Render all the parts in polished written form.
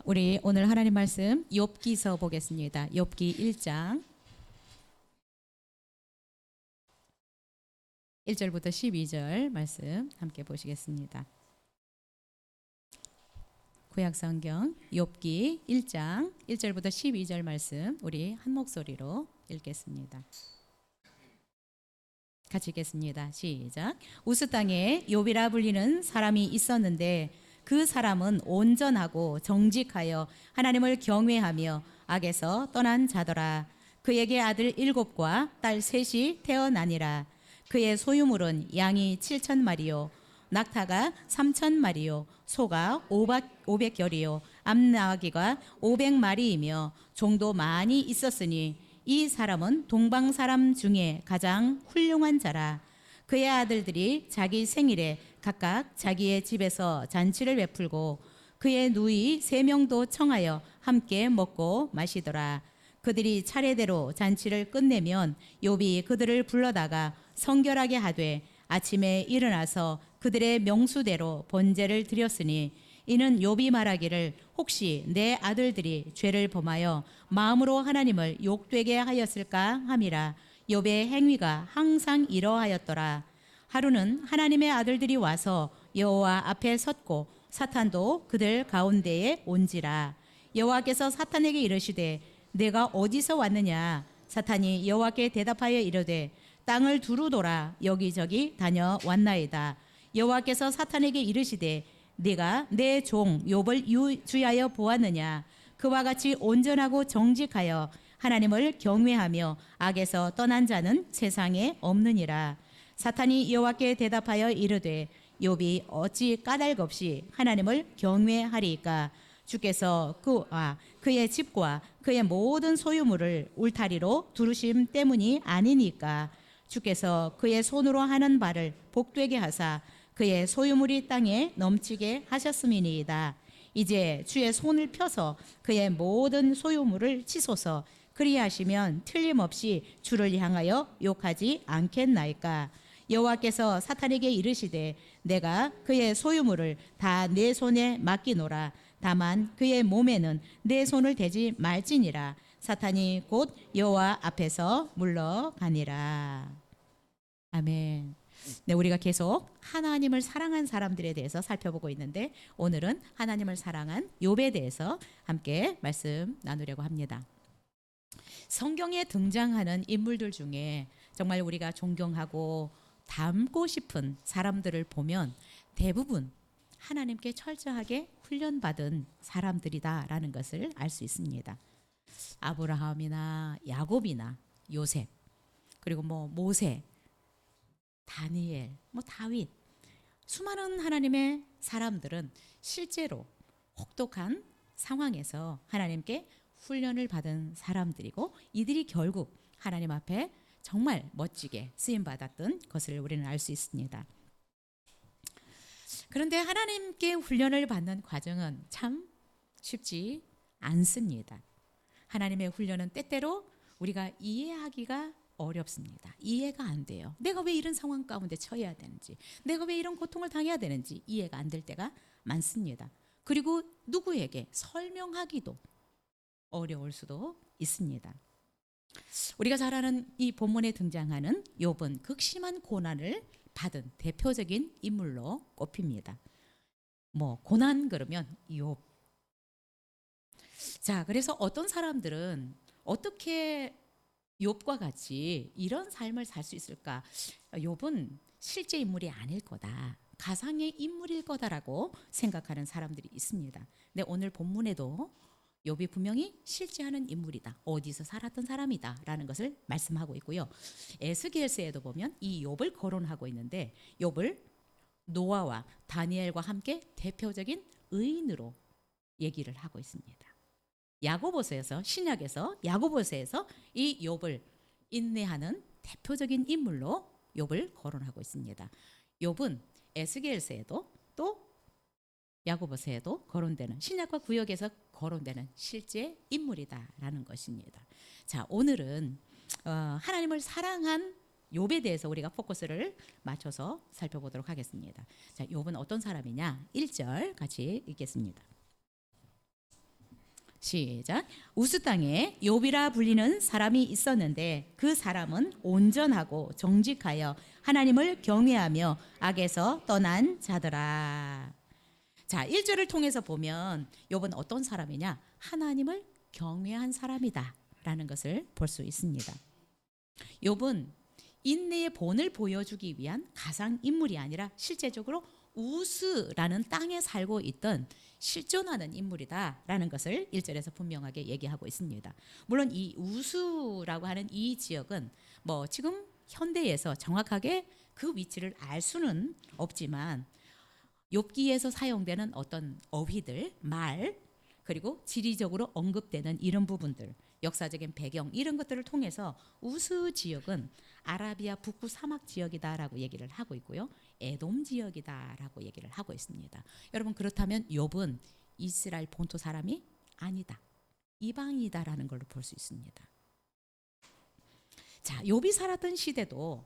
우리 오늘 하나님 말씀 욥기서 보겠습니다. 욥기 1장 1절부터 12절 말씀 함께 보시겠습니다. 구약성경 욥기 1장 1절부터 12절 말씀 우리 한 목소리로 읽겠습니다. 같이 읽겠습니다. 시작. 우스 땅에 욥이라 불리는 사람이 있었는데 그 사람은 온전하고 정직하여 하나님을 경외하며 악에서 떠난 자더라. 그에게 아들 7과 딸 3이 태어나니라. 그의 소유물은 양이 7,000마리요 낙타가 3,000마리요 소가 500결이요 암나귀가 500마리이며 종도 많이 있었으니 이 사람은 동방 사람 중에 가장 훌륭한 자라. 그의 아들들이 자기 생일에 각각 자기의 집에서 잔치를 베풀고 그의 누이 3명도 청하여 함께 먹고 마시더라. 그들이 차례대로 잔치를 끝내면 욥이 그들을 불러다가 성결하게 하되 아침에 일어나서 그들의 명수대로 번제를 드렸으니 이는 욥이 말하기를 혹시 내 아들들이 죄를 범하여 마음으로 하나님을 욕되게 하였을까 함이라. 욥의 행위가 항상 이러하였더라. 하루는 하나님의 아들들이 와서 여호와 앞에 섰고 사탄도 그들 가운데에 온지라. 여호와께서 사탄에게 이르시되 내가 어디서 왔느냐. 사탄이 여호와께 대답하여 이르되 땅을 두루 돌아 여기저기 다녀왔나이다. 여호와께서 사탄에게 이르시되 네가 내 종 욥을 주의하여 보았느냐. 그와 같이 온전하고 정직하여 하나님을 경외하며 악에서 떠난 자는 세상에 없느니라. 사탄이 여호와께 대답하여 이르되 욥이 어찌 까닭 없이 하나님을 경외하리이까. 주께서 그와 그의 집과 그의 모든 소유물을 울타리로 두르심 때문이 아니니까. 주께서 그의 손으로 하는 바를 복되게 하사 그의 소유물이 땅에 넘치게 하셨음이니이다. 이제 주의 손을 펴서 그의 모든 소유물을 치소서. 그리하시면 틀림없이 주를 향하여 욕하지 않겠나이까. 여호와께서 사탄에게 이르시되 내가 그의 소유물을 다 내 손에 맡기노라. 다만 그의 몸에는 내 손을 대지 말지니라. 사탄이 곧 여호와 앞에서 물러가니라. 아멘. 네, 우리가 계속 하나님을 사랑한 사람들에 대해서 살펴보고 있는데 오늘은 하나님을 사랑한 욥에 대해서 함께 말씀 나누려고 합니다. 성경에 등장하는 인물들 중에 정말 우리가 존경하고 닮고 싶은 사람들을 보면 대부분 하나님께 철저하게 훈련받은 사람들이다라는 것을 알 수 있습니다. 아브라함이나 야곱이나 요셉, 그리고 모세, 다니엘, 다윗, 수많은 하나님의 사람들은 실제로 혹독한 상황에서 하나님께 훈련을 받은 사람들이고 이들이 결국 하나님 앞에 정말 멋지게 쓰임받았던 것을 우리는 알 수 있습니다. 그런데 하나님께 훈련을 받는 과정은 참 쉽지 않습니다. 하나님의 훈련은 때때로 우리가 이해하기가 어렵습니다. 이해가 안 돼요. 내가 왜 이런 상황 가운데 처해야 되는지, 내가 왜 이런 고통을 당해야 되는지 이해가 안 될 때가 많습니다. 그리고 누구에게 설명하기도 어려울 수도 있습니다. 우리가 잘 아는 이 본문에 등장하는 욥은 극심한 고난을 받은 대표적인 인물로 꼽힙니다. 고난 그러면 욥. 자, 그래서 어떤 사람들은 어떻게 욥과 같이 이런 삶을 살 수 있을까? 욥은 실제 인물이 아닐 거다. 가상의 인물일 거다라고 생각하는 사람들이 있습니다. 근데 오늘 본문에도 욥이 분명히 실제하는 인물이다. 어디서 살았던 사람이다라는 것을 말씀하고 있고요. 에스겔서에도 보면 이 욥을 거론하고 있는데 욥을 노아와 다니엘과 함께 대표적인 의인으로 얘기를 하고 있습니다. 야고보서에서 신약에서 야고보서에서 이 욥을 인내하는 대표적인 인물로 욥을 거론하고 있습니다. 욥은 에스겔서에도 또 야고보서에도 거론되는 신약과 구약에서 거론되는 실제 인물이다라는 것입니다. 자, 오늘은 하나님을 사랑한 욥에 대해서 우리가 포커스를 맞춰서 살펴보도록 하겠습니다. 자, 욥은 어떤 사람이냐? 1절 같이 읽겠습니다. 시작. 우스 땅에 욥이라 불리는 사람이 있었는데 그 사람은 온전하고 정직하여 하나님을 경외하며 악에서 떠난 자더라. 자, 1절을 통해서 보면 욥은 어떤 사람이냐? 하나님을 경외한 사람이다 라는 것을 볼 수 있습니다. 욥은 인내의 본을 보여주기 위한 가상 인물이 아니라 실제적으로 우스라는 땅에 살고 있던 실존하는 인물이다라는 것을 1절에서 분명하게 얘기하고 있습니다. 물론 이 우스라고 하는 이 지역은 뭐 지금 현대에서 정확하게 그 위치를 알 수는 없지만 욥기에서 사용되는 어떤 어휘들, 말, 그리고 지리적으로 언급되는 이런 부분들, 역사적인 배경 이런 것들을 통해서 우스 지역은 아라비아 북부 사막 지역이다라고 얘기를 하고 있고요. 에돔 지역이다라고 얘기를 하고 있습니다. 여러분, 그렇다면 욥은 이스라엘 본토 사람이 아니다. 이방이다라는 걸로 볼 수 있습니다. 자, 욥이 살았던 시대도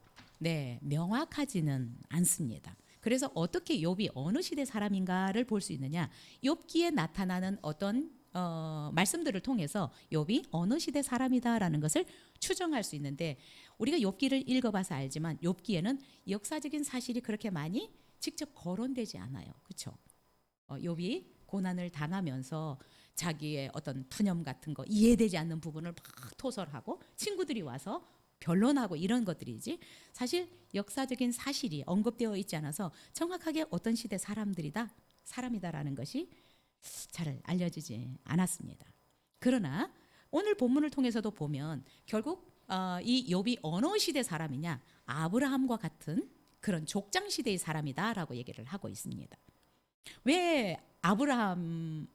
명확하지는 않습니다. 그래서 어떻게 욥이 어느 시대 사람인가를 볼 수 있느냐? 욥기에 나타나는 어떤 말씀들을 통해서 욥이 어느 시대 사람이다라는 것을 추정할 수 있는데, 우리가 욥기를 읽어봐서 알지만 욥기에는 역사적인 사실이 그렇게 많이 직접 거론되지 않아요. 그렇죠? 욥이 고난을 당하면서 자기의 어떤 푸념 같은 거, 이해되지 않는 부분을 막 토설하고 친구들이 와서 변론하고 이런 것들이지, 사실 역사적인 사실이 언급되어 있지 않아서 정확하게 어떤 시대 사람이다라는 것이 잘 알려지지 않았습니다. 그러나 오늘 본문을 통해서도 보면 결국 이 욥이 어느 시대 사람이냐? 아브라함과 같은 그런 족장 시대의 사람이다라고 얘기를 하고 있습니다. 왜 아브라함,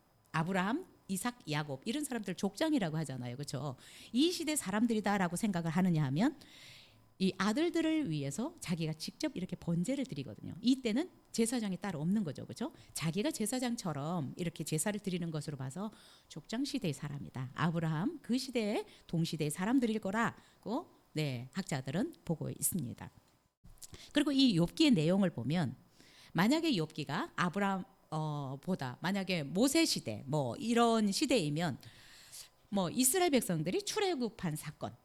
이삭, 야곱 이런 사람들 족장이라고 하잖아요. 그렇죠? 이 시대 사람들이다라고 생각을 하느냐 하면 이 아들들을 위해서 자기가 직접 이렇게 번제를 드리거든요. 이때는 제사장이 따로 없는 거죠. 그렇죠? 자기가 제사장처럼 이렇게 제사를 드리는 것으로 봐서 족장 시대의 사람이다. 아브라함 그 시대의 동시대의 사람들일 거라고 학자들은 보고 있습니다. 그리고 이 욥기의 내용을 보면 만약에 욥기가 아브라함 보다 만약에 모세 시대 뭐 이런 시대이면 뭐 이스라엘 백성들이 출애굽한 사건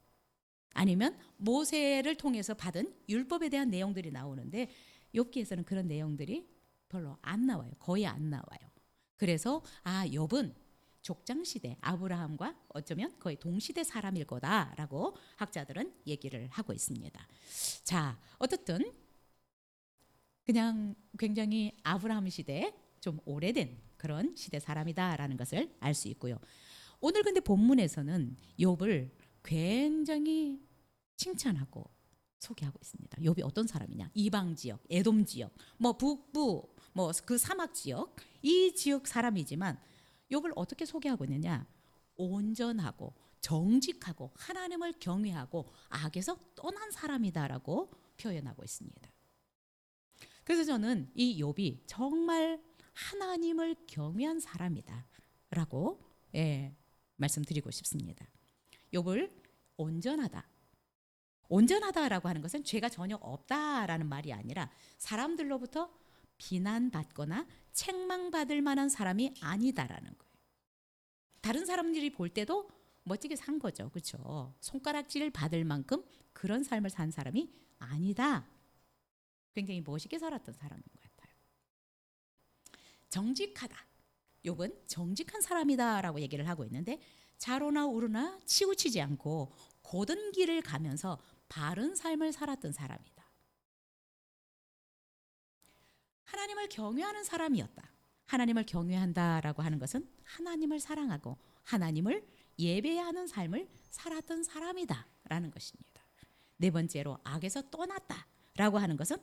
아니면 모세를 통해서 받은 율법에 대한 내용들이 나오는데 욥기에서는 그런 내용들이 별로 안 나와요. 거의 안 나와요. 그래서 욥은 족장 시대 아브라함과 어쩌면 거의 동시대 사람일 거다라고 학자들은 얘기를 하고 있습니다. 자, 어떻든 그냥 굉장히 아브라함 시대에 좀 오래된 그런 시대 사람이다라는 것을 알 수 있고요. 오늘 근데 본문에서는 욥을 굉장히 칭찬하고 소개하고 있습니다. 욥이 어떤 사람이냐? 이방 지역, 에돔 지역, 뭐 북부, 뭐 그 사막 지역, 이 지역 사람이지만 욥을 어떻게 소개하고 있느냐? 온전하고 정직하고 하나님을 경외하고 악에서 떠난 사람이다라고 표현하고 있습니다. 그래서 저는 이 욥이 정말 하나님을 경외한 사람이다라고 말씀드리고 싶습니다. 욥을 온전하다라고 하는 것은 죄가 전혀 없다라는 말이 아니라 사람들로부터 비난받거나 책망받을 만한 사람이 아니다라는 거예요. 다른 사람들이 볼 때도 멋지게 산 거죠. 그렇죠? 손가락질 받을 만큼 그런 삶을 산 사람이 아니다. 굉장히 멋있게 살았던 사람인 것 같아요. 정직하다. 욥은 정직한 사람이다라고 얘기를 하고 있는데 좌로나 우로나 치우치지 않고 고든 길을 가면서 바른 삶을 살았던 사람이다. 하나님을 경외하는 사람이었다. 하나님을 경외한다라고 하는 것은 하나님을 사랑하고 하나님을 예배하는 삶을 살았던 사람이다라는 것입니다. 네 번째로 악에서 떠났다라고 하는 것은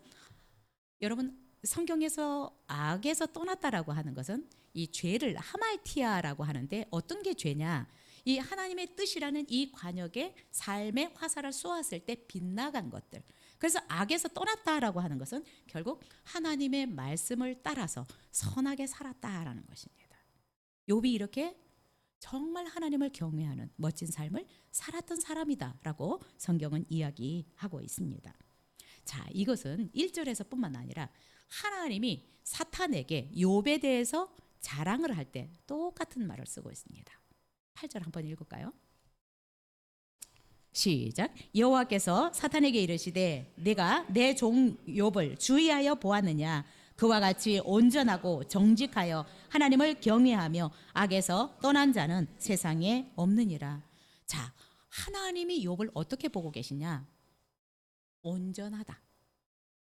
여러분 성경에서 악에서 떠났다라고 하는 것은 이 죄를 하말티아라고 하는데 어떤 게 죄냐? 이 하나님의 뜻이라는 이 관역에 삶의 화살을 쏘았을 때 빗나간 것들. 그래서 악에서 떠났다라고 하는 것은 결국 하나님의 말씀을 따라서 선하게 살았다라는 것입니다. 욥이 이렇게 정말 하나님을 경외하는 멋진 삶을 살았던 사람이다라고 성경은 이야기하고 있습니다. 자, 이것은 1절에서 뿐만 아니라 하나님이 사탄에게 욥에 대해서 자랑을 할 때 똑같은 말을 쓰고 있습니다. 8절 한번 읽을까요? 시작. 여호와께서 사탄에게 이르시되 내가 내 종 욥을 주의하여 보았느냐. 그와 같이 온전하고 정직하여 하나님을 경외하며 악에서 떠난 자는 세상에 없느니라. 자, 하나님이 욥을 어떻게 보고 계시냐? 온전하다,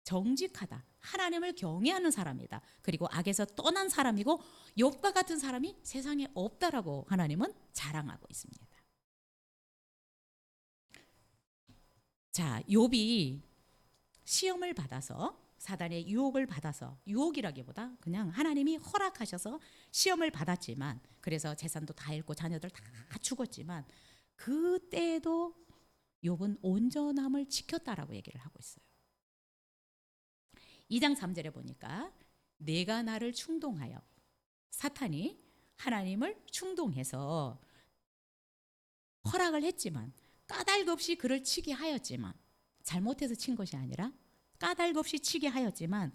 정직하다, 하나님을 경외하는 사람이다. 그리고 악에서 떠난 사람이고 욥과 같은 사람이 세상에 없다라고 하나님은 자랑하고 있습니다. 자, 욥이 시험을 받아서 사단의 유혹을 받아서, 유혹이라기보다 그냥 하나님이 허락하셔서 시험을 받았지만, 그래서 재산도 다 잃고 자녀들 다 죽었지만 그때도 욥은 온전함을 지켰다라고 얘기를 하고 있어요. 2장 3절에 보니까 내가 나를 충동하여, 사탄이 하나님을 충동해서 허락을 했지만 까닭 없이 그를 치게 하였지만, 잘못해서 친 것이 아니라 까닭 없이 치게 하였지만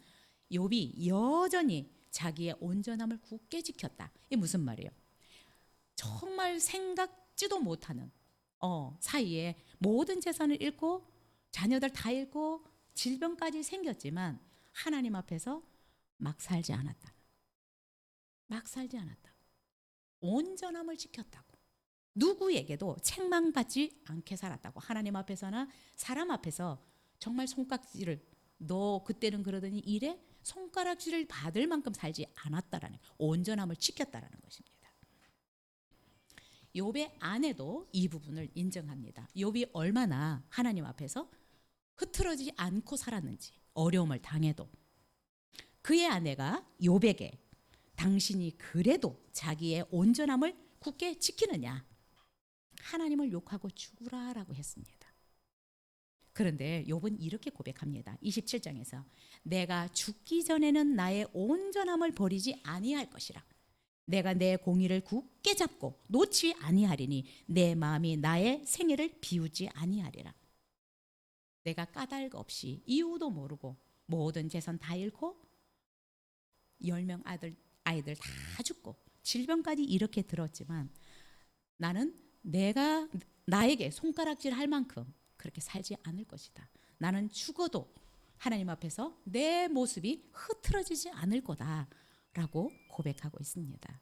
욥이 여전히 자기의 온전함을 굳게 지켰다. 이게 무슨 말이에요? 정말 생각지도 못하는 사이에 모든 재산을 잃고 자녀들 다 잃고 질병까지 생겼지만 하나님 앞에서 막 살지 않았다. 막 살지 않았다. 온전함을 지켰다고. 누구에게도 책망받지 않게 살았다고. 하나님 앞에서나 사람 앞에서 정말 손깍지를, 너 그때는 그러더니 이래? 손가락질을 받을 만큼 살지 않았다라는, 온전함을 지켰다라는 것입니다. 욥의 아내도 이 부분을 인정합니다. 욥이 얼마나 하나님 앞에서 흐트러지지 않고 살았는지, 어려움을 당해도. 그의 아내가 욥에게 당신이 그래도 자기의 온전함을 굳게 지키느냐, 하나님을 욕하고 죽으라라고 했습니다. 그런데 욥은 이렇게 고백합니다. 27장에서 내가 죽기 전에는 나의 온전함을 버리지 아니할 것이라. 내가 내 공의를 굳게 잡고 놓지 아니하리니 내 마음이 나의 생애를 비우지 아니하리라. 내가 까닭 없이 이유도 모르고 모든 재산 다 잃고 10명 아이들 다 죽고 질병까지 이렇게 들었지만 나는 내가 나에게 손가락질 할 만큼 그렇게 살지 않을 것이다. 나는 죽어도 하나님 앞에서 내 모습이 흐트러지지 않을 거다라고 고백하고 있습니다.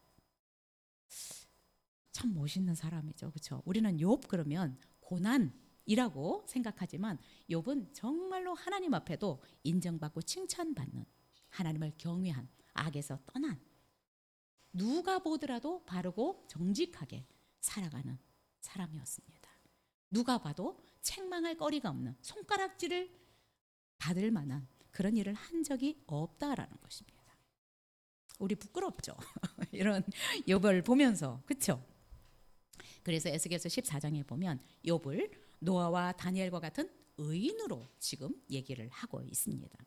참 멋있는 사람이죠. 그렇죠? 우리는 욥 그러면 고난이라고 생각하지만 욥은 정말로 하나님 앞에도 인정받고 칭찬받는, 하나님을 경외한, 악에서 떠난, 누가 보더라도 바르고 정직하게 살아가는 사람이었습니다. 누가 봐도 책망할 거리가 없는, 손가락질을 받을 만한 그런 일을 한 적이 없다라는 것입니다. 우리 부끄럽죠? 이런 욥을 보면서, 그렇죠? 그래서 에스겔서 14장에 보면 욥을 노아와 다니엘과 같은 의인으로 지금 얘기를 하고 있습니다.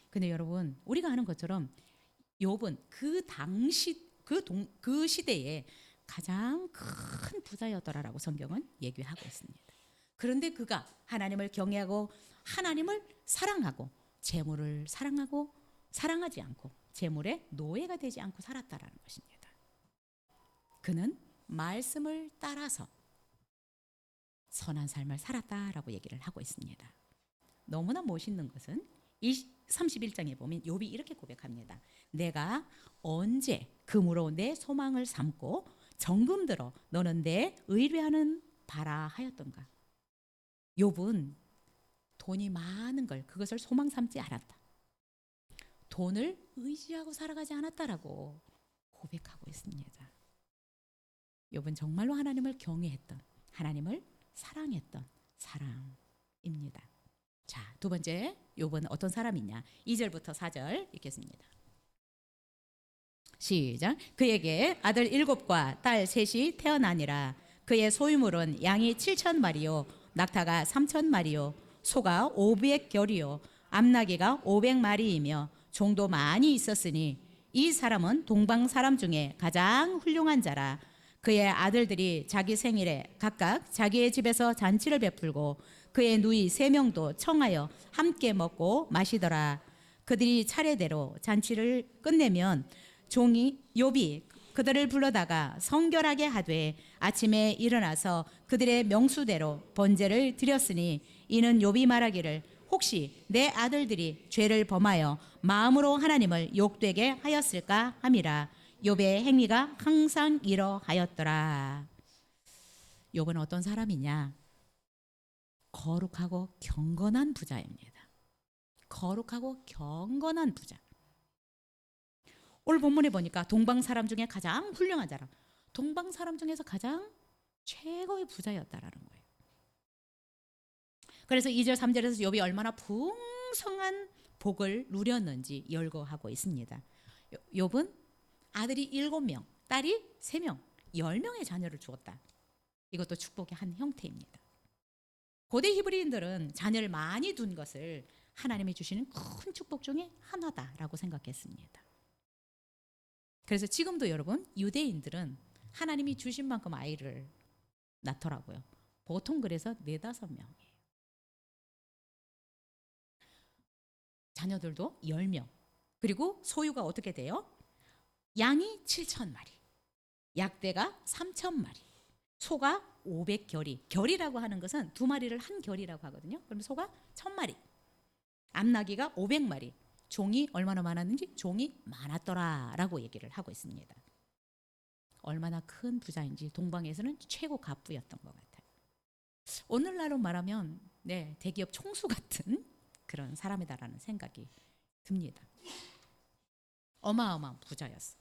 근데 여러분, 우리가 아는 것처럼 욥은 그 당시 그 시대에 가장 큰 부자였더라라고 성경은 얘기하고 있습니다. 그런데 그가 하나님을 경외하고 하나님을 사랑하고 재물을 사랑하지 않고 재물의 노예가 되지 않고 살았다라는 것입니다. 그는 말씀을 따라서 선한 삶을 살았다라고 얘기를 하고 있습니다. 너무나 멋있는 것은 31장에 보면 욥이 이렇게 고백합니다. 내가 언제 금으로 내 소망을 삼고 정금 들어 너는 내 의뢰하는 바라 하였던가. 욥은 돈이 많은 걸, 그것을 소망 삼지 않았다. 돈을 의지하고 살아가지 않았다라고 고백하고 있습니다. 욥은 정말로 하나님을 경외했던, 하나님을 사랑했던 사람입니다. 자, 두 번째 욥은 어떤 사람이냐? 2절부터 4절 읽겠습니다. 시작. 그에게 아들 7과 딸 3이 태어나니라. 그의 소유물은 양이 7,000마리요 낙타가 3,000마리요 소가 500결이요 암나귀가 500마리이며 종도 많이 있었으니 이 사람은 동방 사람 중에 가장 훌륭한 자라. 그의 아들들이 자기 생일에 각각 자기의 집에서 잔치를 베풀고 그의 누이 3명도 청하여 함께 먹고 마시더라. 그들이 차례대로 잔치를 끝내면 종이 욥이 그들을 불러다가 성결하게 하되 아침에 일어나서 그들의 명수대로 번제를 드렸으니 이는 욥이 말하기를 혹시 내 아들들이 죄를 범하여 마음으로 하나님을 욕되게 하였을까 함이라. 욥의 행위가 항상 이러하였더라. 욥은 어떤 사람이냐? 거룩하고 경건한 부자입니다. 거룩하고 경건한 부자. 오늘 본문에 보니까 동방 사람 중에 가장 훌륭한 자라. 동방 사람 중에서 가장 최고의 부자였다라는 거예요. 그래서 2절 3절에서 욥이 얼마나 풍성한 복을 누렸는지 열거하고 있습니다. 욥은 아들이 7명, 딸이 3명, 10명의 자녀를 주었다. 이것도 축복의 한 형태입니다. 고대 히브리인들은 자녀를 많이 둔 것을 하나님이 주시는 큰 축복 중에 하나다라고 생각했습니다. 그래서 지금도 여러분 유대인들은 하나님이 주신 만큼 아이를 낳더라고요. 보통 그래서 4-5명이에요. 자녀들도 10명. 그리고 소유가 어떻게 돼요? 양이 7,000마리, 약대가 3,000마리, 소가 500결이. 결이라고 하는 것은 2마리를 한 결이라고 하거든요. 그럼 소가 1,000마리, 암나귀가 500마리, 종이 얼마나 많았는지 종이 많았더라라고 얘기를 하고 있습니다. 얼마나 큰 부자인지 동방에서는 최고 갑부였던 것 같아요. 오늘날로 말하면 대기업 총수 같은 그런 사람이다라는 생각이 듭니다. 어마어마한 부자였어.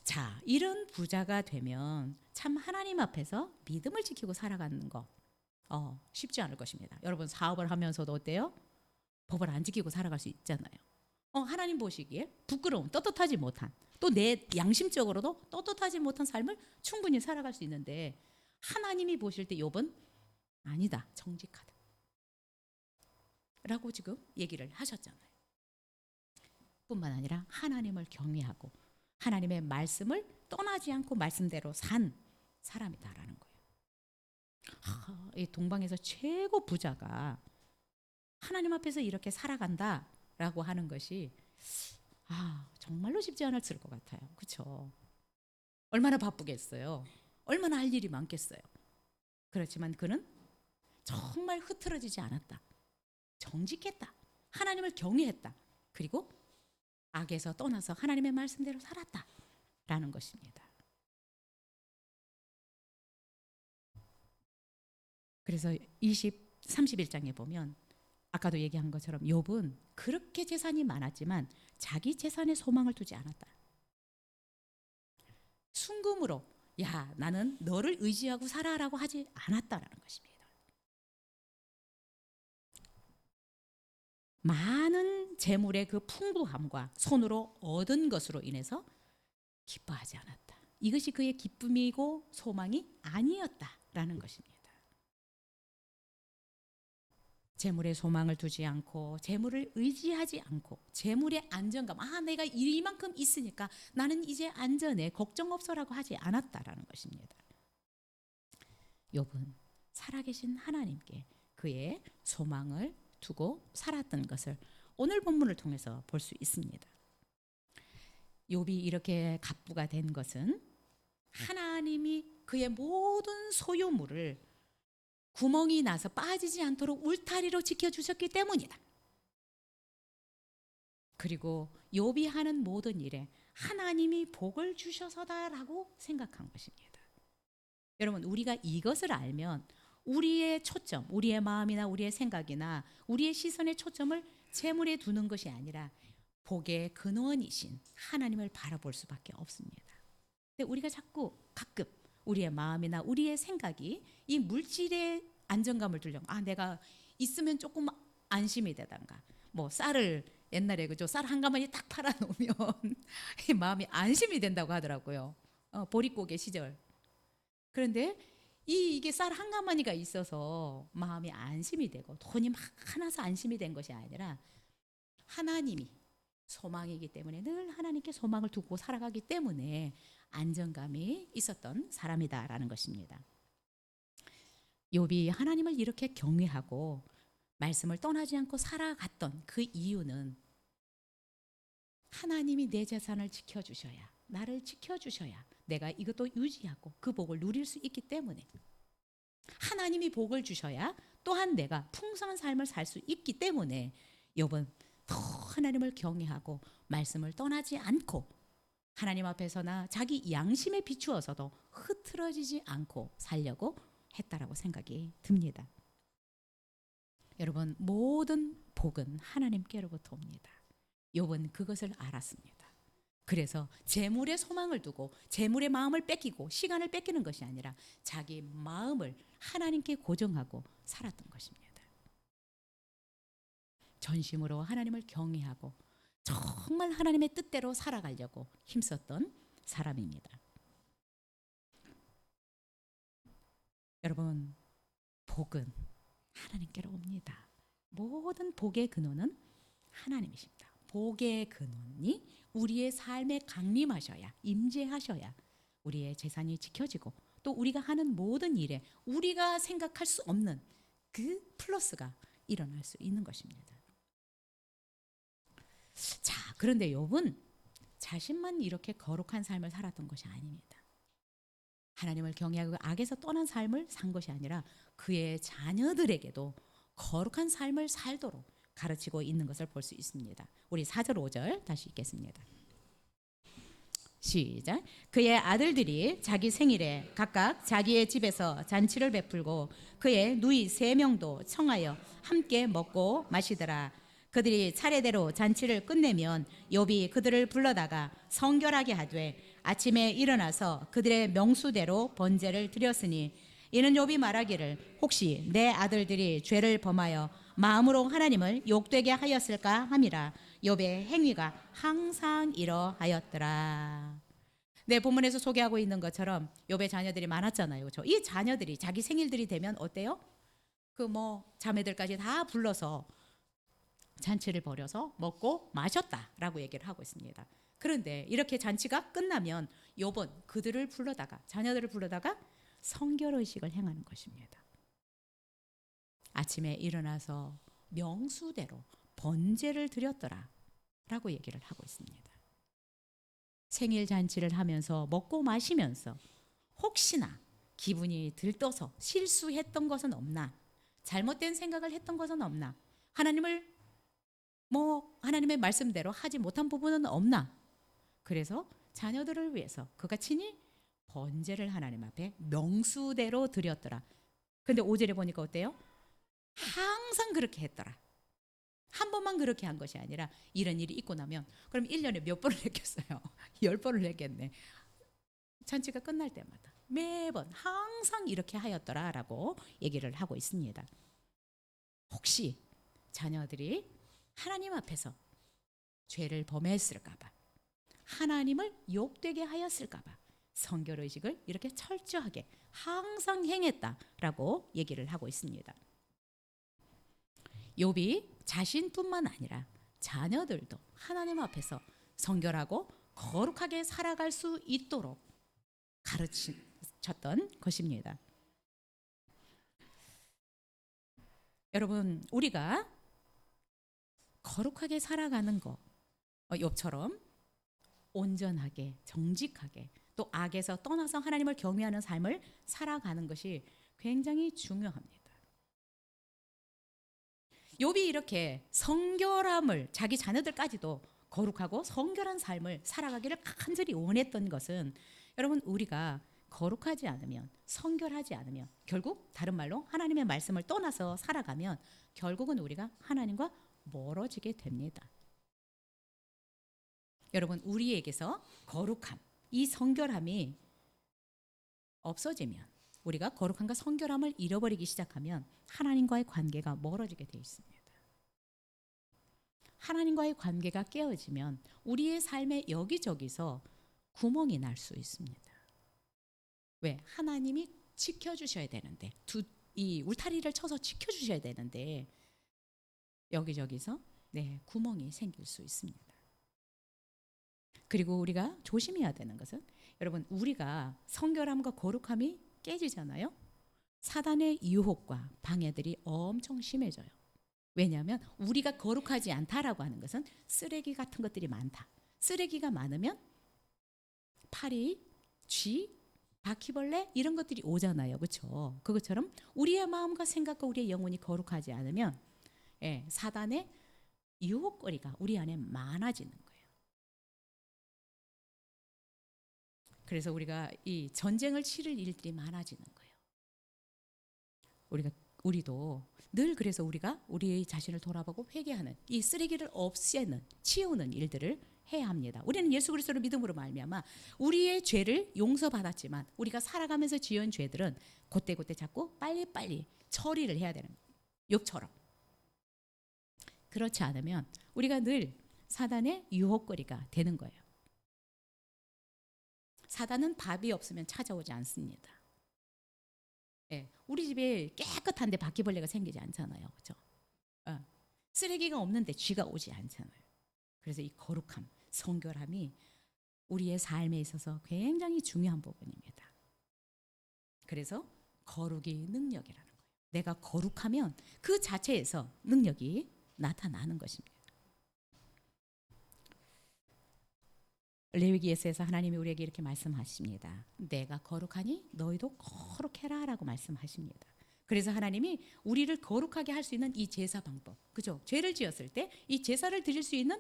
자, 이런 부자가 되면 참 하나님 앞에서 믿음을 지키고 살아가는 거 쉽지 않을 것입니다. 여러분 사업을 하면서도 어때요? 법을 안 지키고 살아갈 수 있잖아요. 하나님 보시기에 부끄러운, 떳떳하지 못한, 또 내 양심적으로도 떳떳하지 못한 삶을 충분히 살아갈 수 있는데 하나님이 보실 때 욥은 아니다, 정직하다 라고 지금 얘기를 하셨잖아요. 뿐만 아니라 하나님을 경외하고 하나님의 말씀을 떠나지 않고 말씀대로 산 사람이다라는 거예요. 이 동방에서 최고 부자가 하나님 앞에서 이렇게 살아간다라고 하는 것이 정말로 쉽지 않았을 것 같아요. 그렇죠? 얼마나 바쁘겠어요. 얼마나 할 일이 많겠어요. 그렇지만 그는 정말 흐트러지지 않았다. 정직했다. 하나님을 경외했다. 그리고 악에서 떠나서 하나님의 말씀대로 살았다라는 것입니다. 그래서 31장에 보면 아까도 얘기한 것처럼 욥은 그렇게 재산이 많았지만 자기 재산에 소망을 두지 않았다. 순금으로 나는 너를 의지하고 살아라고 하지 않았다라는 것입니다. 많은 재물의 그 풍부함과 손으로 얻은 것으로 인해서 기뻐하지 않았다. 이것이 그의 기쁨이고 소망이 아니었다라는 것입니다. 재물에 소망을 두지 않고 재물을 의지하지 않고 재물의 안정감, 내가 이만큼 있으니까 나는 이제 안전해, 걱정 없어라고 하지 않았다라는 것입니다. 욥은 살아계신 하나님께 그의 소망을 두고 살았던 것을 오늘 본문을 통해서 볼 수 있습니다. 욥이 이렇게 갑부가 된 것은 하나님이 그의 모든 소유물을 구멍이 나서 빠지지 않도록 울타리로 지켜주셨기 때문이다. 그리고 욥이 하는 모든 일에 하나님이 복을 주셔서다라고 생각한 것입니다. 여러분 우리가 이것을 알면 우리의 초점, 우리의 마음이나 우리의 생각이나 우리의 시선의 초점을 재물에 두는 것이 아니라 복의 근원이신 하나님을 바라볼 수밖에 없습니다. 근데 우리가 자꾸 가끔 우리의 마음이나 우리의 생각이 이 물질의 안정감을 주려고 내가 있으면 조금 안심이 되단가 쌀을 옛날에 그죠 쌀 한 가마니 딱 팔아놓으면 마음이 안심이 된다고 하더라고요. 보릿고개 시절. 그런데 이게 쌀 한 가마니가 있어서 마음이 안심이 되고 돈이 막 하나서 안심이 된 것이 아니라 하나님이 소망이기 때문에 늘 하나님께 소망을 두고 살아가기 때문에 안정감이 있었던 사람이다라는 것입니다. 욥이 하나님을 이렇게 경외하고 말씀을 떠나지 않고 살아갔던 그 이유는 하나님이 내 재산을 지켜주셔야 나를 지켜주셔야 내가 이것도 유지하고 그 복을 누릴 수 있기 때문에, 하나님이 복을 주셔야 또한 내가 풍성한 삶을 살 수 있기 때문에 욥은 더 하나님을 경외하고 말씀을 떠나지 않고 하나님 앞에서나 자기 양심에 비추어서도 흐트러지지 않고 살려고 했다라고 생각이 듭니다. 여러분, 모든 복은 하나님께로부터 옵니다. 욥은 그것을 알았습니다. 그래서 재물에 소망을 두고 재물의 마음을 뺏기고 시간을 뺏기는 것이 아니라 자기 마음을 하나님께 고정하고 살았던 것입니다. 전심으로 하나님을 경외하고 정말 하나님의 뜻대로 살아가려고 힘썼던 사람입니다. 여러분, 복은 하나님께로 옵니다. 모든 복의 근원은 하나님이십니다. 복의 근원이 우리의 삶에 강림하셔야, 임재하셔야 우리의 재산이 지켜지고 또 우리가 하는 모든 일에 우리가 생각할 수 없는 그 플러스가 일어날 수 있는 것입니다. 자, 그런데 욥은 자신만 이렇게 거룩한 삶을 살았던 것이 아닙니다. 하나님을 경외하고 악에서 떠난 삶을 산 것이 아니라 그의 자녀들에게도 거룩한 삶을 살도록 가르치고 있는 것을 볼 수 있습니다. 우리 4절 5절 다시 읽겠습니다. 시작. 그의 아들들이 자기 생일에 각각 자기의 집에서 잔치를 베풀고 그의 누이 3명도 청하여 함께 먹고 마시더라. 그들이 차례대로 잔치를 끝내면 욥이 그들을 불러다가 성결하게 하되 아침에 일어나서 그들의 명수대로 번제를 드렸으니 이는 욥이 말하기를 혹시 내 아들들이 죄를 범하여 마음으로 하나님을 욕되게 하였을까 함이라. 욥의 행위가 항상 이러하였더라. 네, 본문에서 소개하고 있는 것처럼 욥의 자녀들이 많았잖아요. 그렇죠? 이 자녀들이 자기 생일들이 되면 어때요? 그 자매들까지 다 불러서 잔치를 벌여서 먹고 마셨다라고 얘기를 하고 있습니다. 그런데 이렇게 잔치가 끝나면 욥은 그들을 불러다가, 자녀들을 불러다가 성결의식을 행하는 것입니다. 아침에 일어나서 명수대로 번제를 드렸더라 라고 얘기를 하고 있습니다. 생일 잔치를 하면서 먹고 마시면서 혹시나 기분이 들떠서 실수했던 것은 없나, 잘못된 생각을 했던 것은 없나, 하나님의 말씀대로 하지 못한 부분은 없나, 그래서 자녀들을 위해서 그가 친히 번제를 하나님 앞에 명수대로 드렸더라. 근데 5절에 보니까 어때요? 항상 그렇게 했더라. 한 번만 그렇게 한 것이 아니라 이런 일이 있고 나면 그럼 1년에 몇 번을 했겠어요? 10번을 했겠네. 잔치가 끝날 때마다 매번 항상 이렇게 하였더라라고 얘기를 하고 있습니다. 혹시 자녀들이 하나님 앞에서 죄를 범했을까 봐, 하나님을 욕되게 하였을까 봐 성결의식을 이렇게 철저하게 항상 행했다라고 얘기를 하고 있습니다. 욥이 자신뿐만 아니라 자녀들도 하나님 앞에서 성결하고 거룩하게 살아갈 수 있도록 가르쳤던 것입니다. 여러분, 우리가 거룩하게 살아가는 거, 욥처럼 온전하게, 정직하게, 또 악에서 떠나서 하나님을 경외하는 삶을 살아가는 것이 굉장히 중요합니다. 욥이 이렇게 성결함을, 자기 자녀들까지도 거룩하고 성결한 삶을 살아가기를 간절히 원했던 것은, 여러분, 우리가 거룩하지 않으면, 성결하지 않으면, 결국 다른 말로 하나님의 말씀을 떠나서 살아가면 결국은 우리가 하나님과 멀어지게 됩니다. 여러분, 우리에게서 거룩함, 이 성결함이 없어지면, 우리가 거룩함과 성결함을 잃어버리기 시작하면 하나님과의 관계가 멀어지게 되어 있습니다. 하나님과의 관계가 깨어지면 우리의 삶의 여기저기서 구멍이 날 수 있습니다. 왜? 하나님이 지켜주셔야 되는데, 이 울타리를 쳐서 지켜주셔야 되는데 여기저기서 구멍이 생길 수 있습니다. 그리고 우리가 조심해야 되는 것은, 여러분, 우리가 성결함과 거룩함이 깨지잖아요. 사단의 유혹과 방해들이 엄청 심해져요. 왜냐하면 우리가 거룩하지 않다라고 하는 것은 쓰레기 같은 것들이 많다. 쓰레기가 많으면 파리, 쥐, 바퀴벌레 이런 것들이 오잖아요. 그렇죠? 그것처럼 우리의 마음과 생각과 우리의 영혼이 거룩하지 않으면 사단의 유혹거리가 우리 안에 많아지는 거예요. 그래서 우리가 이 전쟁을 치를 일들이 많아지는 거예요. 우리도 늘 그래서 우리가 우리의 자신을 돌아보고 회개하는 이 쓰레기를 없애는 치우는 일들을 해야 합니다. 우리는 예수 그리스도를 믿음으로 말미암아 우리의 죄를 용서받았지만 우리가 살아가면서 지은 죄들은 그때그때 자꾸 빨리빨리 처리를 해야 되는 거예요. 욕처럼. 그렇지 않으면 우리가 늘 사단의 유혹거리가 되는 거예요. 사단은 밥이 없으면 찾아오지 않습니다. 우리 집에 깨끗한데 바퀴벌레가 생기지 않잖아요. 그렇죠? 쓰레기가 없는데 쥐가 오지 않잖아요. 그래서 이 거룩함, 성결함이 우리의 삶에 있어서 굉장히 중요한 부분입니다. 그래서 거룩이 능력이라는 거예요. 내가 거룩하면 그 자체에서 능력이 나타나는 것입니다. 레위기에서 하나님이 우리에게 이렇게 말씀하십니다. 내가 거룩하니 너희도 거룩해라 라고 말씀하십니다. 그래서 하나님이 우리를 거룩하게 할 수 있는 이 제사 방법, 그죠? 죄를 지었을 때 이 제사를 드릴 수 있는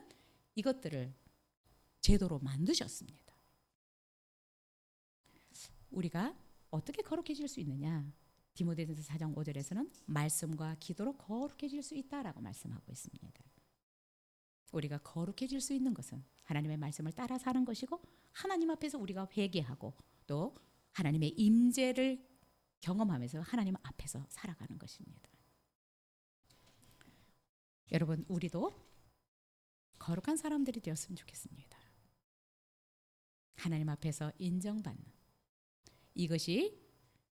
이것들을 제도로 만드셨습니다. 우리가 어떻게 거룩해질 수 있느냐? 디모데전서 4장 5절에서는 말씀과 기도로 거룩해질 수 있다라고 말씀하고 있습니다. 우리가 거룩해질 수 있는 것은 하나님의 말씀을 따라 사는 것이고 하나님 앞에서 우리가 회개하고 또 하나님의 임재를 경험하면서 하나님 앞에서 살아가는 것입니다. 여러분, 우리도 거룩한 사람들이 되었으면 좋겠습니다. 하나님 앞에서 인정받는 이것이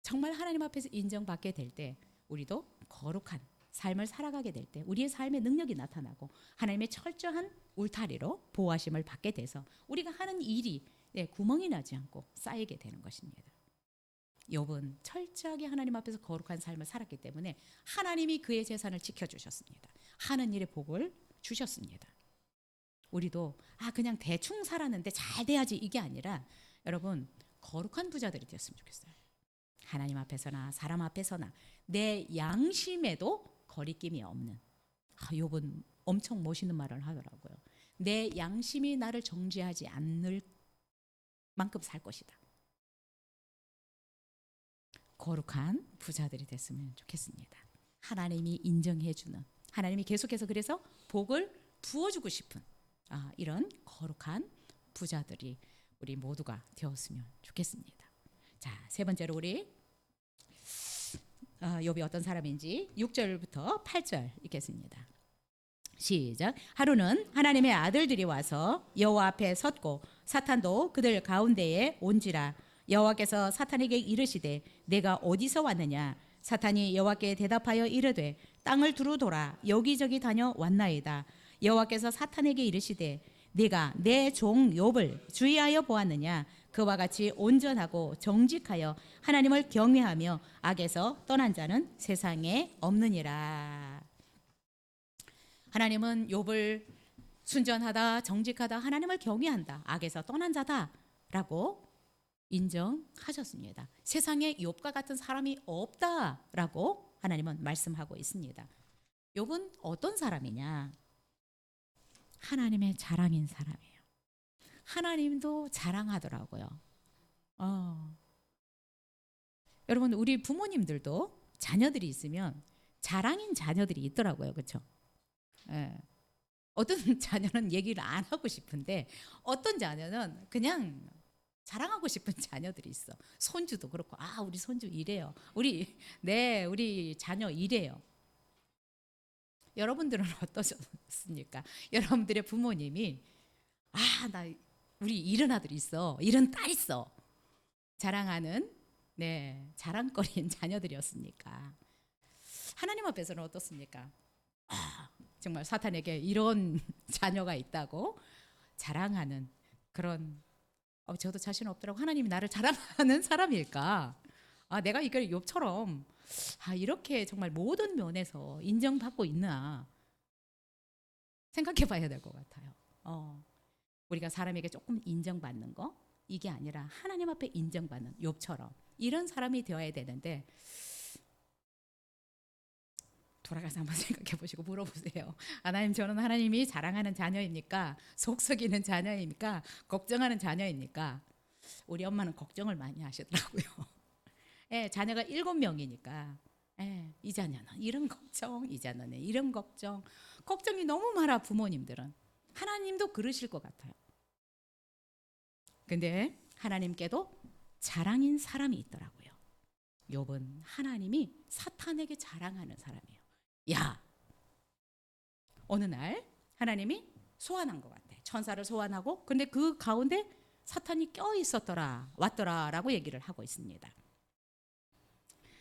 정말 하나님 앞에서 인정받게 될 때 우리도 거룩한 삶을 살아가게 될 때 우리의 삶의 능력이 나타나고 하나님의 철저한 울타리로 보호하심을 받게 돼서 우리가 하는 일이 구멍이 나지 않고 쌓이게 되는 것입니다. 욥은 철저하게 하나님 앞에서 거룩한 삶을 살았기 때문에 하나님이 그의 재산을 지켜주셨습니다. 하는 일에 복을 주셨습니다. 우리도 그냥 대충 살았는데 잘 돼야지 이게 아니라 여러분 거룩한 부자들이 되었으면 좋겠어요. 하나님 앞에서나 사람 앞에서나 내 양심에도 거리낌이 없는. 욥은 엄청 멋있는 말을 하더라고요. 내 양심이 나를 정죄하지 않을 만큼 살 것이다. 거룩한 부자들이 됐으면 좋겠습니다. 하나님이 인정해주는, 하나님이 계속해서 그래서 복을 부어주고 싶은 이런 거룩한 부자들이 우리 모두가 되었으면 좋겠습니다. 자, 세 번째로 우리 욥이 어떤 사람인지 6절부터 8절 읽겠습니다. 시작. 하루는 하나님의 아들들이 와서 여호와 앞에 섰고 사탄도 그들 가운데에 온지라. 여호와께서 사탄에게 이르시되 내가 어디서 왔느냐? 사탄이 여호와께 대답하여 이르되 땅을 두루 돌아 여기저기 다녀왔나이다. 여호와께서 사탄에게 이르시되 네가 내 종 욥을 주의하여 보았느냐? 그와 같이 온전하고 정직하여 하나님을 경외하며 악에서 떠난 자는 세상에 없느니라. 하나님은 욥을 순전하다, 정직하다, 하나님을 경외한다, 악에서 떠난 자다라고 인정하셨습니다. 세상에 욥과 같은 사람이 없다라고 하나님은 말씀하고 있습니다. 욥은 어떤 사람이냐? 하나님의 자랑인 사람이에요. 하나님도 자랑하더라고요. 여러분, 우리 부모님들도 자녀들이 있으면 자랑인 자녀들이 있더라고요. 그렇죠? 어떤 자녀는 얘기를 안 하고 싶은데 어떤 자녀는 그냥 자랑하고 싶은 자녀들이 있어. 손주도 그렇고 우리 손주 이래요. 우리 자녀 이래요. 여러분들은 어떠셨습니까? 여러분들의 부모님이 우리 이런 아들 있어, 이런 딸 있어 자랑하는 자랑거리인 자녀들이었습니까? 하나님 앞에서는 어떻습니까? 정말 사탄에게 이런 자녀가 있다고 자랑하는 그런 저도 자신 없더라고. 하나님이 나를 자랑하는 사람일까? 내가 이걸 욥처럼 이렇게 정말 모든 면에서 인정받고 있나 생각해 봐야 될 것 같아요. 우리가 사람에게 조금 인정받는 거, 이게 아니라 하나님 앞에 인정받는 욥처럼 이런 사람이 되어야 되는데, 돌아가서 한번 생각해 보시고 물어보세요. 하나님, 저는 하나님이 자랑하는 자녀입니까? 속썩이는 자녀입니까? 걱정하는 자녀입니까? 우리 엄마는 걱정을 많이 하시더라고요. 예, 자녀가 7명이니까 예, 이 자녀는 이런 걱정, 이 자녀는 이런 걱정, 걱정이 너무 많아. 부모님들은 하나님도 그러실 것 같아요. 근데 하나님께도 자랑인 사람이 있더라고요. 욥은 하나님이 사탄에게 자랑하는 사람이에요. 야, 어느 날 하나님이 소환한 것 같아. 천사를 소환하고, 근데 그 가운데 사탄이 껴 있었더라, 왔더라라고 얘기를 하고 있습니다.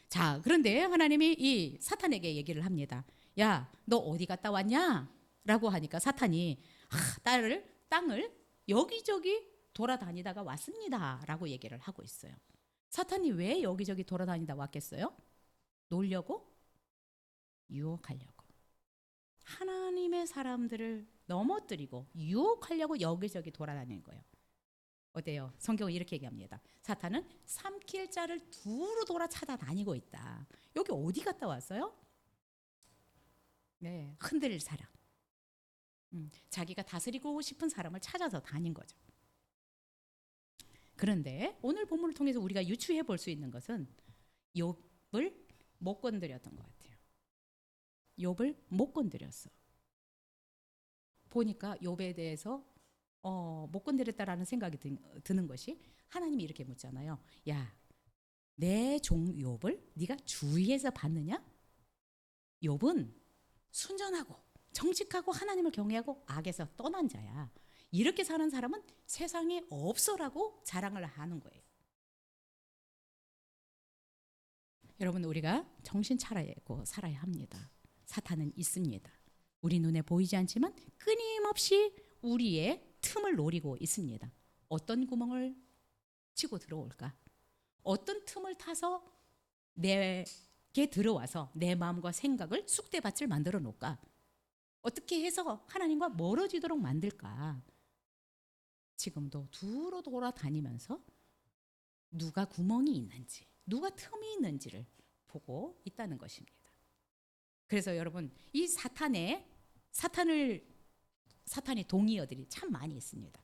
자, 그런데 하나님이 이 사탄에게 얘기를 합니다. 야, 너 어디 갔다 왔냐? 라고 하니까 사탄이 땅을 여기저기 돌아다니다가 왔습니다 라고 얘기를 하고 있어요. 사탄이 왜 여기저기 돌아다니다 왔겠어요? 놀려고? 유혹하려고. 하나님의 사람들을 넘어뜨리고 유혹하려고 여기저기 돌아다니는 거예요. 어때요? 성경은 이렇게 얘기합니다. 사탄은 삼킬 자를 두루 돌아 찾아다니고 있다. 여기 어디 갔다 왔어요? 네, 흔들릴 사람. 자기가 다스리고 싶은 사람을 찾아서 다닌 거죠. 그런데 오늘 본문을 통해서 우리가 유추해 볼 수 있는 것은 욥을 못 건드렸던 것 같아요. 욥을 못 건드렸어. 보니까 욥에 대해서 못 건드렸다라는 생각이 드는 것이, 하나님이 이렇게 묻잖아요. 야, 내 종 욥을 네가 주위에서 봤느냐? 욥은 순전하고 정직하고 하나님을 경외하고 악에서 떠난 자야. 이렇게 사는 사람은 세상에 없어라고 자랑을 하는 거예요. 여러분, 우리가 정신 차리고 살아야 합니다. 사탄은 있습니다. 우리 눈에 보이지 않지만 끊임없이 우리의 틈을 노리고 있습니다. 어떤 구멍을 치고 들어올까? 어떤 틈을 타서 내게 들어와서 내 마음과 생각을 쑥대밭을 만들어 놓을까? 어떻게 해서 하나님과 멀어지도록 만들까? 지금도 두루 돌아다니면서 누가 구멍이 있는지, 누가 틈이 있는지를 보고 있다는 것입니다. 그래서 여러분, 이 사탄의 동의어들이 참 많이 있습니다.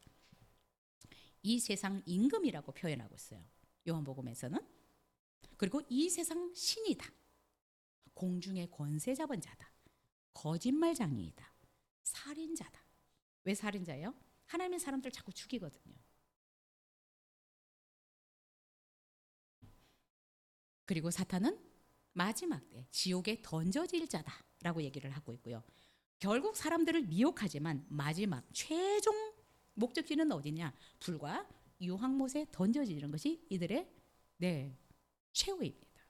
이 세상 임금이라고 표현하고 있어요. 요한복음에서는. 그리고 이 세상 신이다. 공중의 권세 잡은 자다. 거짓말장이이다. 살인자다. 왜 살인자예요? 하나님의 사람들 자꾸 죽이거든요. 그리고 사탄은 마지막 때 지옥에 던져질 자다라고 얘기를 하고 있고요. 결국 사람들을 미혹하지만 마지막 최종 목적지는 어디냐? 불과 유황못에 던져지는 것이 이들의 최후입니다.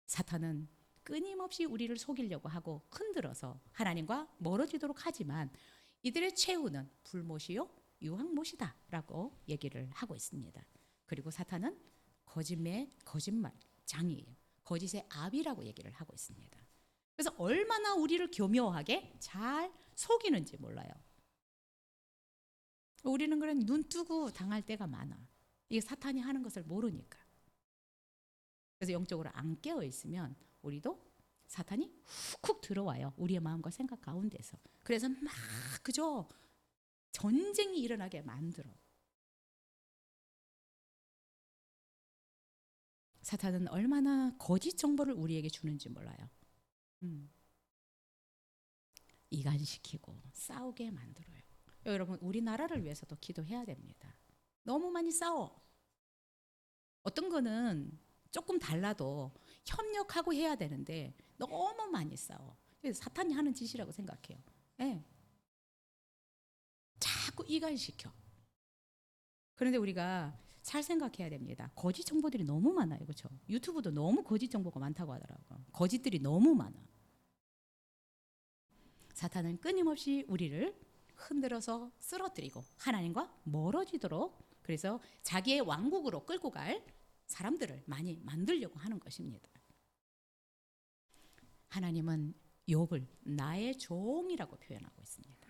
사탄은 끊임없이 우리를 속이려고 하고 흔들어서 하나님과 멀어지도록 하지만 이들의 최후는 불못이요 유황못이다라고 얘기를 하고 있습니다. 그리고 사탄은 거짓말장이에요. 거짓의 압이라고 얘기를 하고 있습니다. 그래서 얼마나 우리를 교묘하게 잘 속이는지 몰라요. 우리는 그런 눈 뜨고 당할 때가 많아. 이게 사탄이 하는 것을 모르니까. 그래서 영적으로 안 깨어 있으면 우리도 사탄이 훅훅 들어와요. 우리의 마음과 생각 가운데서. 그래서 막 그저 전쟁이 일어나게 만들어. 사탄은 얼마나 거짓 정보를 우리에게 주는지 몰라요. 이간시키고 싸우게 만들어요. 여러분, 우리나라를 위해서도 기도해야 됩니다. 너무 많이 싸워. 어떤 거는 조금 달라도 협력하고 해야 되는데 너무 많이 싸워. 그래서 사탄이 하는 짓이라고 생각해요. 네. 자꾸 이간시켜. 그런데 우리가 잘 생각해야 됩니다. 거짓 정보들이 너무 많아요. 그렇죠? 유튜브도 너무 거짓 정보가 많다고 하더라고요. 거짓들이 너무 많아. 사탄은 끊임없이 우리를 흔들어서 쓰러뜨리고 하나님과 멀어지도록, 그래서 자기의 왕국으로 끌고 갈 사람들을 많이 만들려고 하는 것입니다. 하나님은 욥을 나의 종이라고 표현하고 있습니다.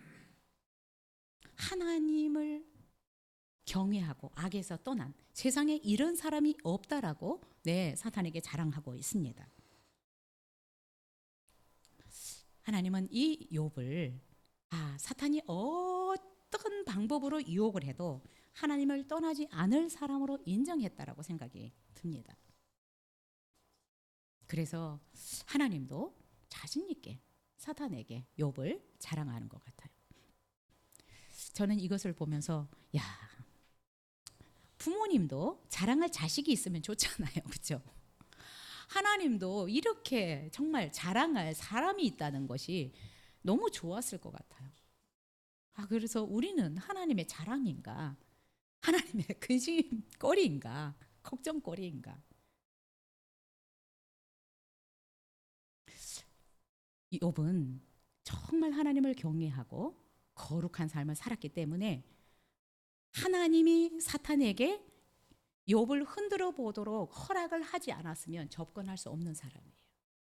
하나님을 경외하고 악에서 떠난 세상에 이런 사람이 없다라고 사탄에게 자랑하고 있습니다. 하나님은 이 욥을 사탄이 어떤 방법으로 유혹을 해도 하나님을 떠나지 않을 사람으로 인정했다라고 생각이 듭니다. 그래서 하나님도 자신 있게 사탄에게 욥을 자랑하는 것 같아요. 저는 이것을 보면서 부모님도 자랑할 자식이 있으면 좋잖아요. 그렇죠? 하나님도 이렇게 정말 자랑할 사람이 있다는 것이 너무 좋았을 것 같아요. 그래서 우리는 하나님의 자랑인가? 하나님의 근심거리인가? 걱정거리인가? 욥은 정말 하나님을 경외하고 거룩한 삶을 살았기 때문에 하나님이 사탄에게 욥을 흔들어 보도록 허락을 하지 않았으면 접근할 수 없는 사람이에요.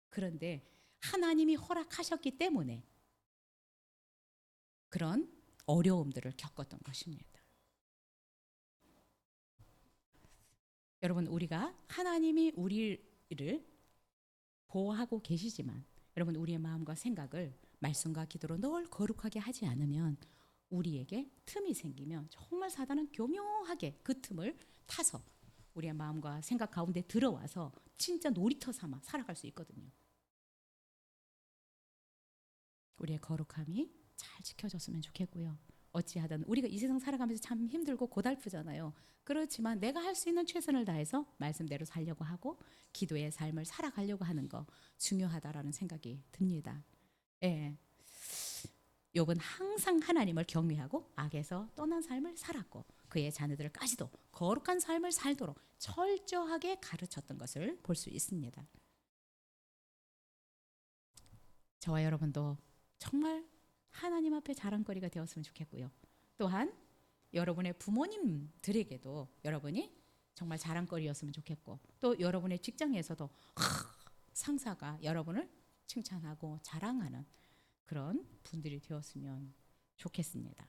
그런데 하나님이 허락하셨기 때문에 그런 어려움들을 겪었던 것입니다. 여러분, 우리가 하나님이 우리를 보호하고 계시지만 여러분, 우리의 마음과 생각을 말씀과 기도로 늘 거룩하게 하지 않으면 우리에게 틈이 생기면 정말 사단은 교묘하게 그 틈을 타서 우리의 마음과 생각 가운데 들어와서 진짜 놀이터 삼아 살아갈 수 있거든요. 우리의 거룩함이 잘 지켜졌으면 좋겠고요. 어찌하든 우리가 이 세상 살아가면서 참 힘들고 고달프잖아요. 그렇지만 내가 할 수 있는 최선을 다해서 말씀대로 살려고 하고 기도의 삶을 살아가려고 하는 거 중요하다라는 생각이 듭니다. 욥은 항상 하나님을 경외하고 악에서 떠난 삶을 살았고 그의 자녀들까지도 거룩한 삶을 살도록 철저하게 가르쳤던 것을 볼 수 있습니다. 저와 여러분도 정말 하나님 앞에 자랑거리가 되었으면 좋겠고요. 또한 여러분의 부모님들에게도 여러분이 정말 자랑거리였으면 좋겠고 또 여러분의 직장에서도 상사가 여러분을 칭찬하고 자랑하는 그런 분들이 되었으면 좋겠습니다.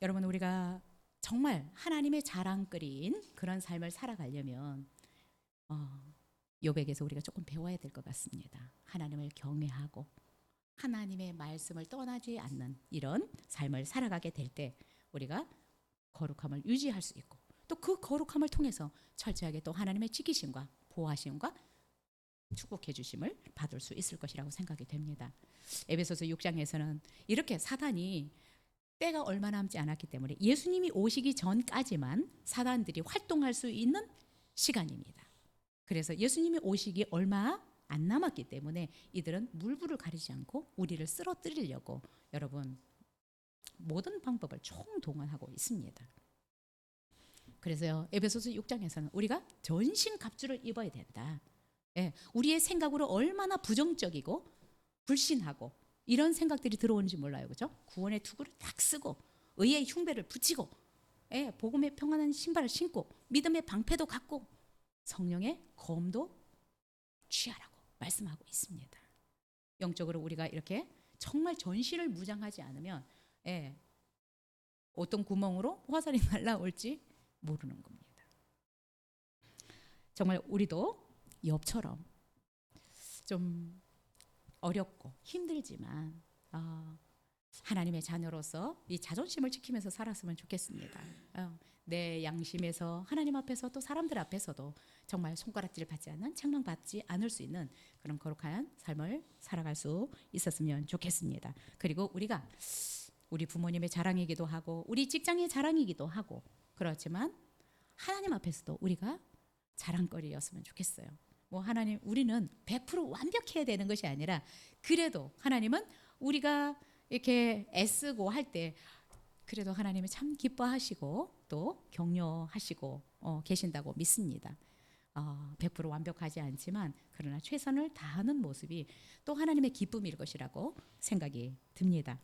여러분, 우리가 정말 하나님의 자랑거리인 그런 삶을 살아가려면 욥에게서 우리가 조금 배워야 될 것 같습니다. 하나님을 경외하고 하나님의 말씀을 떠나지 않는 이런 삶을 살아가게 될 때 우리가 거룩함을 유지할 수 있고 또 그 거룩함을 통해서 철저하게 또 하나님의 지키심과 보호하심과 축복해 주심을 받을 수 있을 것이라고 생각이 됩니다. 에베소서 6장에서는 이렇게 사단이 때가 얼마 남지 않았기 때문에 예수님이 오시기 전까지만 사단들이 활동할 수 있는 시간입니다. 그래서 예수님이 오시기 얼마 안 남았기 때문에 이들은 물불을 가리지 않고 우리를 쓰러뜨리려고 여러분 모든 방법을 총동원하고 있습니다. 그래서 에베소서 6장에서는 우리가 전신 갑주를 입어야 된다. 우리의 생각으로 얼마나 부정적이고 불신하고 이런 생각들이 들어오는지 몰라요. 그죠? 구원의 투구를 딱 쓰고 의의 흉배를 붙이고 복음의 평안한 신발을 신고 믿음의 방패도 갖고 성령의 검도 취하라고 말씀하고 있습니다. 영적으로 우리가 이렇게 정말 전신을 무장하지 않으면 어떤 구멍으로 화살이 날라올지 모르는 겁니다. 정말 우리도 욥처럼 좀 어렵고 힘들지만 하나님의 자녀로서 이 자존심을 지키면서 살았으면 좋겠습니다. 내 양심에서 하나님 앞에서 또 사람들 앞에서도 정말 손가락질 받지 않는 책망받지 않을 수 있는 그런 거룩한 삶을 살아갈 수 있었으면 좋겠습니다. 그리고 우리가 우리 부모님의 자랑이기도 하고 우리 직장의 자랑이기도 하고 그렇지만 하나님 앞에서도 우리가 자랑거리였으면 좋겠어요. 하나님 우리는 100% 완벽해야 되는 것이 아니라 그래도 하나님은 우리가 이렇게 애쓰고 할 때 그래도 하나님이 참 기뻐하시고 또 격려하시고 계신다고 믿습니다. 100% 완벽하지 않지만 그러나 최선을 다하는 모습이 또 하나님의 기쁨일 것이라고 생각이 듭니다.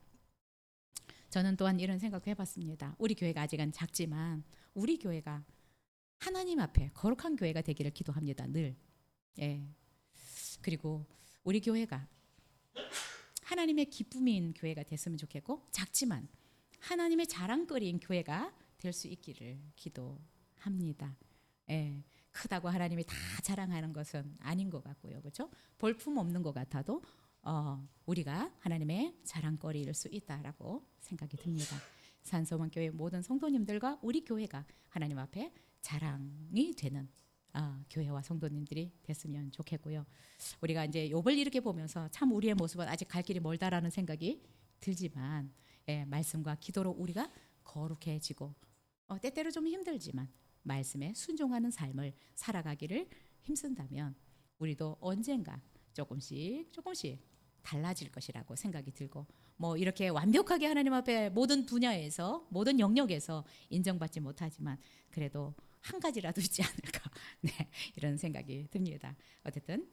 저는 또한 이런 생각도 해봤습니다. 우리 교회가 아직은 작지만 우리 교회가 하나님 앞에 거룩한 교회가 되기를 기도합니다. 늘. 그리고 우리 교회가 하나님의 기쁨인 교회가 됐으면 좋겠고 작지만 하나님의 자랑거리인 교회가 될 수 있기를 기도합니다. 예, 크다고 하나님이 다 자랑하는 것은 아닌 것 같고요, 그렇죠? 볼품 없는 것 같아도 우리가 하나님의 자랑거리일 수 있다라고 생각이 듭니다. 산소원교회 모든 성도님들과 우리 교회가 하나님 앞에 자랑이 되는 교회와 성도님들이 됐으면 좋겠고요. 우리가 이제 욥을 이렇게 보면서 참 우리의 모습은 아직 갈 길이 멀다라는 생각이 들지만, 말씀과 기도로 우리가 거룩해지고 때때로 좀 힘들지만 말씀에 순종하는 삶을 살아가기를 힘쓴다면 우리도 언젠가 조금씩 달라질 것이라고 생각이 들고, 뭐 이렇게 완벽하게 하나님 앞에 모든 분야에서 모든 영역에서 인정받지 못하지만 그래도 한 가지라도 있지 않을까 네, 이런 생각이 듭니다. 어쨌든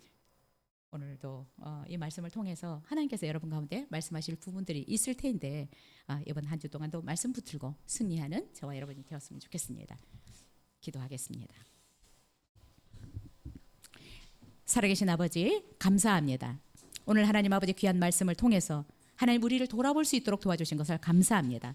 오늘도 이 말씀을 통해서 하나님께서 여러분 가운데 말씀하실 부분들이 있을 텐데 이번 한 주 동안도 말씀 붙들고 승리하는 저와 여러분이 되었으면 좋겠습니다. 기도하겠습니다. 살아계신 아버지 감사합니다. 오늘 하나님 아버지 귀한 말씀을 통해서 하나님 우리를 돌아볼 수 있도록 도와주신 것을 감사합니다.